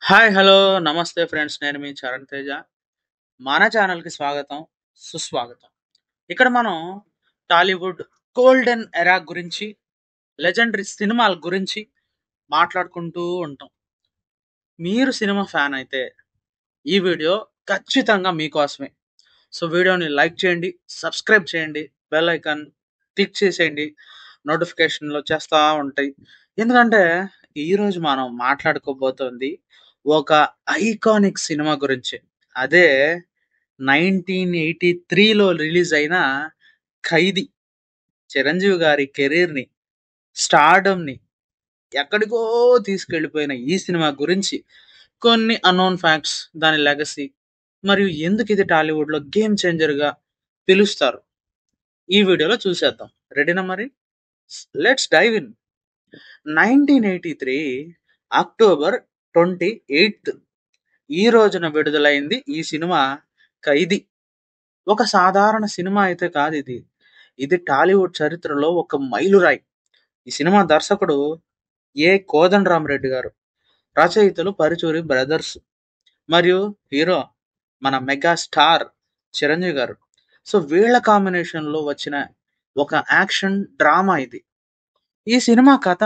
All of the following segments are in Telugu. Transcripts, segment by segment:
హాయ్! హలో! నమస్తే ఫ్రెండ్స్. నేను మీ చరణ్ తేజ. మన ఛానల్‌కి స్వాగతం, సుస్వాగతం. ఇక్కడ మనం టాలీవుడ్ గోల్డెన్ ఎరా గురించి, లెజెండరీ సినిమాల గురించి మాట్లాడుకుంటూ ఉంటాం. మీరు సినిమా ఫ్యాన్ అయితే ఈ వీడియో ఖచ్చితంగా మీకోసమే. సో, వీడియోని లైక్ చేయండి, సబ్స్క్రైబ్ చేయండి, బెల్ ఐకాన్ క్లిక్ చేసేయండి. నోటిఫికేషన్‌లు వచ్చేస్తా ఉంటాయి. ఎందుకంటే ఈరోజు మనం మాట్లాడుకోబోతోంది ఒక ఐకానిక్ సినిమా గురించి. అదే 1983లో రిలీజ్ అయిన 'ఖైదీ'. చిరంజీవి గారి కెరీర్‌ని, స్టార్డమ్‌ని ఎక్కడికో తీసుకెళ్ళిపోయిన ఈ సినిమా గురించి కొన్ని అన్నోన్ ఫ్యాక్ట్స్, దాని లెగసీ మరియు ఎందుకు ఇది టాలీవుడ్‌లో గేమ్ చేంజర్‌గా పిలుస్తారు. ఈ వీడియోలో చూసేద్దాం. రెడీనా మరి? Let's dive in. 1983 అక్టోబర్ 28 ఈ రోజున విడుదలైంది ఈ సినిమా 'ఖైదీ'. ఒక సాధారణ సినిమా అయితే కాదిది. ఇది టాలీవుడ్ చరిత్రలో ఒక మైలురాయి. ఈ సినిమా దర్శకుడు కోదండరామిరెడ్డి గారు. రచయితలు పరుచూరి బ్రదర్స్. మరియు హీరో మన మెగా స్టార్ చిరంజీవి గారు. సో, వీళ్ళ కాంబినేషన్‌లో వచ్చిన ఒక యాక్షన్ డ్రామా ఇది. ఈ సినిమా కథ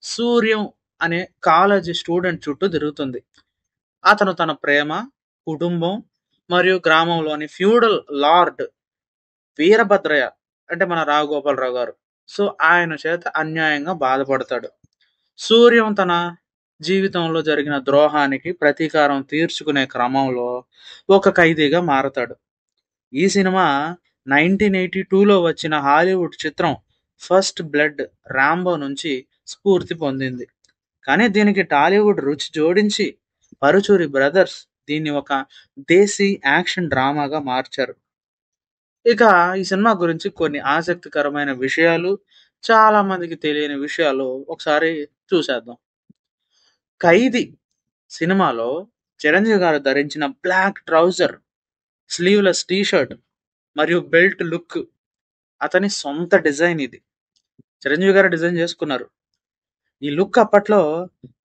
సూర్యం అనే కాలేజీ స్టూడెంట్ చుట్టూ తిరుగుతుంది. అతను తన ప్రేమ, కుటుంబం మరియు గ్రామంలోని ఫ్యూడల్ లార్డ్ వీరభద్రయ్య అంటే మన రావుగోపాలరావు గారు. సో, ఆయన చేత అన్యాయంగా బాధపడతాడు. సూర్యం తన జీవితంలో జరిగిన ద్రోహానికి ప్రతీకారం తీర్చుకునే క్రమంలో ఒక ఖైదీగా మారతాడు. ఈ సినిమా 1982లో వచ్చిన హాలీవుడ్ చిత్రం 'ఫస్ట్ బ్లడ్' 'రాంబో' నుంచి స్ఫూర్తి పొందింది. కానీ దీనికి టాలీవుడ్ రుచి జోడించి పరుచూరి బ్రదర్స్ దీన్ని ఒక దేశీ యాక్షన్ డ్రామాగా మార్చారు. ఇక ఈ సినిమా గురించి కొన్ని ఆసక్తికరమైన విషయాలు, చాలా మందికి తెలియని విషయాలు ఒకసారి చూసేద్దాం. 'ఖైదీ' సినిమాలో చిరంజీవి గారు ధరించిన black trouser, sleeveless T shirt మరియు బెల్ట్ లుక్ అతని సొంత డిజైన్ ఇది. చిరంజీవి గారే డిజైన్ చేసుకున్నారు. ఈ లుక్ అప్పట్లో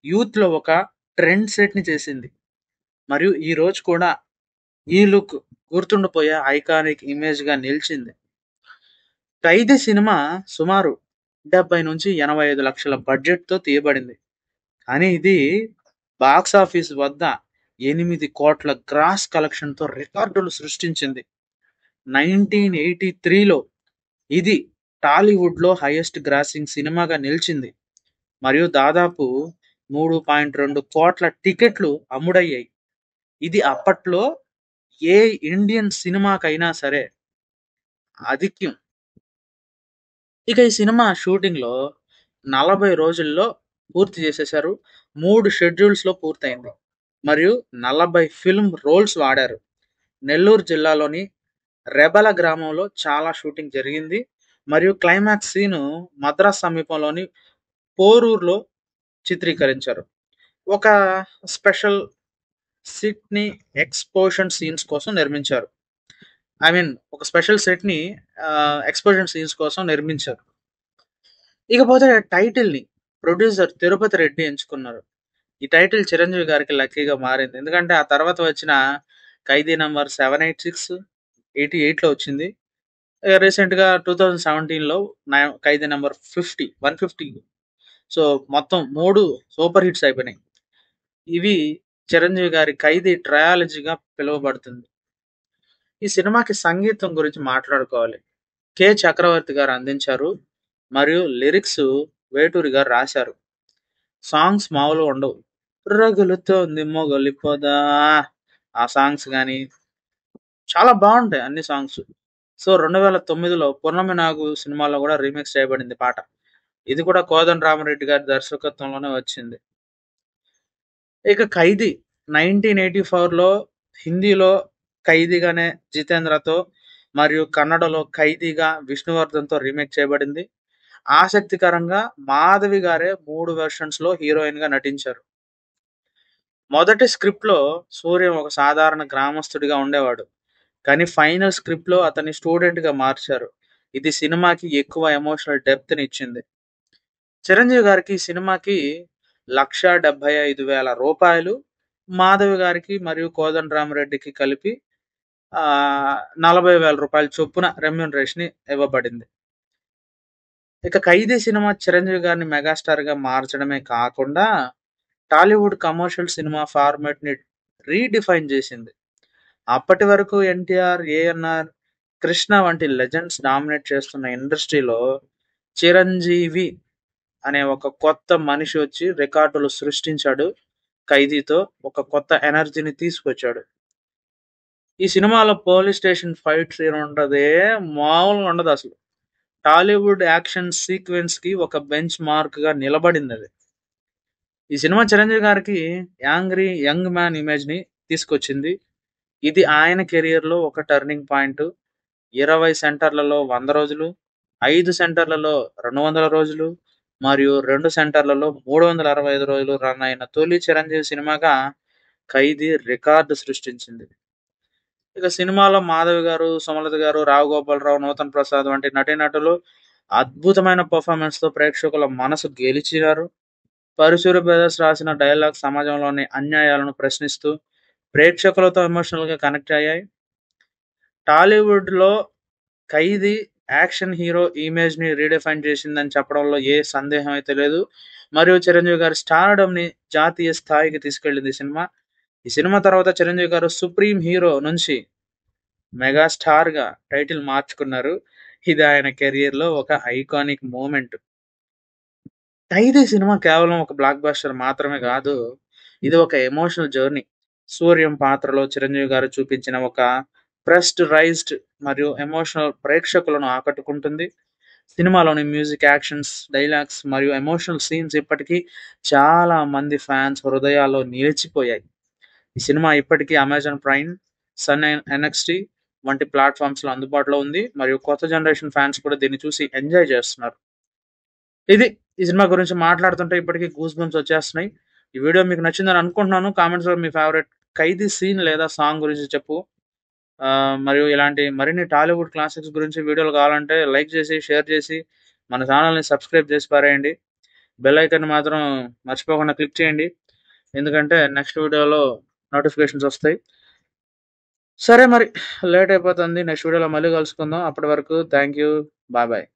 యూత్‌లో ఒక ట్రెండ్ సెట్‌ని చేసింది. మరియు ఈ రోజు కూడా ఈ లుక్ గుర్తుండిపోయే ఐకానిక్ ఇమేజ్‌గా నిలిచింది. 'ఖైదీ' సినిమా సుమారు 70-85 లక్షల బడ్జెట్‌తో తీయబడింది. కానీ ఇది బాక్స్ ఆఫీస్ వద్ద 8 కోట్ల గ్రాస్ కలెక్షన్‌తో రికార్డులు సృష్టించింది. 1983లో ఇది టాలీవుడ్‌లో హైయెస్ట్ గ్రాసింగ్ సినిమాగా నిలిచింది. మరియు దాదాపు 3.2 కోట్ల టికెట్లు అమ్ముడయ్యాయి. ఇది అప్పట్లో ఏ ఇండియన్ సినిమాకైనా సరే ఆధిక్యం. ఇక ఈ సినిమా షూటింగ్‌లో 40 రోజుల్లో పూర్తి చేసేశారు. 3 షెడ్యూల్స్‌లో పూర్తయింది. మరియు 40 ఫిల్మ్ రోల్స్ వాడారు. నెల్లూరు జిల్లాలోని రెబల గ్రామంలో చాలా షూటింగ్ జరిగింది. మరియు క్లైమాక్స్ సీను మద్రాస్ సమీపంలోని పోరూరులో చిత్రీకరించారు. ఒక స్పెషల్ సెట్‌ని ఎక్స్‌పోజిషన్ సీన్స్ కోసం నిర్మించారు. ఒక స్పెషల్ సెట్‌ని ఎక్స్‌పోజిషన్ సీన్స్ కోసం నిర్మించారు. ఇకపోతే టైటిల్‌ని ప్రొడ్యూసర్ తిరుపతి రెడ్డి ఎంచుకున్నారు. ఈ టైటిల్ చిరంజీవి గారికి లక్కీగా మారింది. ఎందుకంటే ఆ తర్వాత వచ్చిన 'ఖైదీ నంబర్ 786, 88లో వచ్చింది. రీసెంట్‌గా 2017లో 'ఖైదీ నంబర్ 150' సో, మొత్తం 3 సూపర్ హిట్స్ అయిపోయినాయి. ఇవి చిరంజీవి గారి 'ఖైదీ' ట్రయాలజీగా పిలువబడుతుంది. ఈ సినిమాకి సంగీతం గురించి మాట్లాడుకోవాలి. చక్రవర్తి గారు అందించారు. మరియు లిరిక్స్ వేటూరి గారు రాశారు. సాంగ్స్ మామూలుగా ఉండవు. 'రగులుతోంది మొగలిపొద' ఆ సాంగ్స్ గాని చాలా బావుంటాయి అన్ని సాంగ్స్. సో, 2009లో 'పున్నమి నాగు' సినిమాలో కూడా రీమిక్స్ చేయబడింది పాట. ఇది కూడా కోదండరామిరెడ్డి గారి దర్శకత్వంలోనే వచ్చింది. ఇక 'ఖైదీ' 1984లో హిందీలో 'ఖైదీగానే' జితేంద్రతో మరియు కన్నడలో 'ఖైదీగా' విష్ణువర్ధన్‌తో రీమేక్ చేయబడింది. ఆసక్తికరంగా మాధవి గారే 3 వెర్షన్స్‌లో హీరోయిన్‌గా నటించారు. మొదటి స్క్రిప్ట్‌లో సూర్యం ఒక సాధారణ గ్రామస్తుడిగా ఉండేవాడు. కానీ ఫైనల్ స్క్రిప్ట్‌లో అతన్ని స్టూడెంట్‌గా మార్చారు. ఇది సినిమాకి ఎక్కువ ఎమోషనల్ డెప్త్‌నిచ్చింది. చిరంజీవి గారికి ఈ సినిమాకి రూ. 1,75,000 మాధవి గారికి మరియు కోదండరామిరెడ్డికి కలిపి 40,000 చొప్పున రెమ్యూనరేషన్ ఇవ్వబడింది. ఇక 'ఖైదీ' సినిమా చిరంజీవి గారిని మెగాస్టార్‌గా మార్చడమే కాకుండా టాలీవుడ్ కమర్షియల్ సినిమా ఫార్మాట్‌ని రీడిఫైన్ చేసింది. అప్పటి వరకు ఎన్టీఆర్, ఏఎన్నార్, కృష్ణ వంటి లెజెండ్స్ డామినేట్ చేస్తున్న ఇండస్ట్రీలో చిరంజీవి అనే ఒక కొత్త మనిషి వచ్చి రికార్డులు సృష్టించాడు. 'ఖైదీతో' ఒక కొత్త ఎనర్జీని తీసుకొచ్చాడు. ఈ సినిమాలో పోలీస్ స్టేషన్ ఫైట్ సీన్ ఉంటదే మామూలుగా ఉండదసలు. టాలీవుడ్ యాక్షన్ సీక్వెన్స్‌కి ఒక బెంచ్ మార్క్‌గా నిలబడిందది. ఈ సినిమా చిరంజీవి గారికి యాంగ్రీ యంగ్ మ్యాన్ ఇమేజ్‌ని తీసుకొచ్చింది. ఇది ఆయన కెరియర్‌లో ఒక టర్నింగ్ పాయింట్. 20 సెంటర్లలో 100 రోజులు, 5 సెంటర్లలో 200 రోజులు మరియు 2 సెంటర్లలో 365 రోజులు రన్ అయిన తొలి చిరంజీవి సినిమాగా 'ఖైదీ' రికార్డు సృష్టించింది. ఇక సినిమాలో మాధవి గారు, సుమలత గారు, రావు గోపాలరావు, నూతన్ ప్రసాద్ వంటి నటీనటులు అద్భుతమైన పెర్ఫార్మెన్స్‌తో ప్రేక్షకుల మనసు గెలిచారు. పరుశూరి బ్రదర్స్ రాసిన డైలాగ్ సమాజంలోని అన్యాయాలను ప్రశ్నిస్తూ ప్రేక్షకులతో ఎమోషనల్‌గా కనెక్ట్ అయ్యాయి. టాలీవుడ్‌లో 'ఖైదీ' యాక్షన్ హీరో ఇమేజ్‌ని రీడిఫైన్ చేసిందని చెప్పడంలో ఏ సందేహం అయితే లేదు. మరియు చిరంజీవి గారి స్టార్డమ్‌ని జాతీయ స్థాయికి తీసుకెళ్ళింది ఈ సినిమా. ఈ సినిమా తర్వాత చిరంజీవి గారు 'సుప్రీం హీరో' నుంచి మెగాస్టార్‌గా టైటిల్ మార్చుకున్నారు. ఇది ఆయన కెరియర్‌లో ఒక ఐకానిక్ మూమెంట్. 'ఖైదీ' సినిమా కేవలం ఒక బ్లాక్ బస్టర్ మాత్రమే కాదు. ఇది ఒక ఎమోషనల్ జర్నీ. సూర్యం పాత్రలో చిరంజీవి గారు చూపించిన ఒక ప్రెస్టరైజ్డ్ మరియు ఎమోషనల్ ప్రేక్షకులను ఆకట్టుకుంటుంది. సినిమాలోని మ్యూజిక్, యాక్షన్స్, డైలాగ్స్ మరియు ఎమోషనల్ సీన్స్ ఇప్పటికీ చాలా మంది ఫ్యాన్స్ హృదయాల్లో నిలిచిపోయాయి. ఈ సినిమా ఇప్పటికీ అమెజాన్ ప్రైమ్, సన్ ఎన్ఎక్స్టీ వంటి ప్లాట్‌ఫామ్స్‌లో అందుబాటులో ఉంది. మరియు కొత్త జనరేషన్ ఫ్యాన్స్ కూడా దీన్ని చూసి ఎంజాయ్ చేస్తున్నారు. ఇది ఈ సినిమా గురించి మాట్లాడుతుంటే ఇప్పటికి గూస్ బంప్స్ వచ్చేస్తున్నాయి. ఈ వీడియో మీకు నచ్చిందని అనుకుంటున్నాను. కామెంట్స్‌లో మీ ఫేవరెట్ 'ఖైదీ' సీన్ లేదా సాంగ్ గురించి చెప్పు. మరియు ఇలాంటి మరిన్ని టాలీవుడ్ క్లాసిక్స్ గురించి వీడియోలు కావాలంటే లైక్ చేసి, షేర్ చేసి, మన ఛానల్‌ని సబ్స్క్రైబ్ చేసి పారేయండి. బెల్ ఐకాన్ మాత్రం మర్చిపోకుండా క్లిక్ చేయండి. ఎందుకంటే నెక్స్ట్ వీడియోలో నోటిఫికేషన్స్ వస్తాయి. సరే మరి లేట్ అయిపోతుంది. నెక్స్ట్ వీడియోలో మళ్ళీ కలుసుకుందాం. అప్పటి వరకు థాంక్ యూ. Bye bye.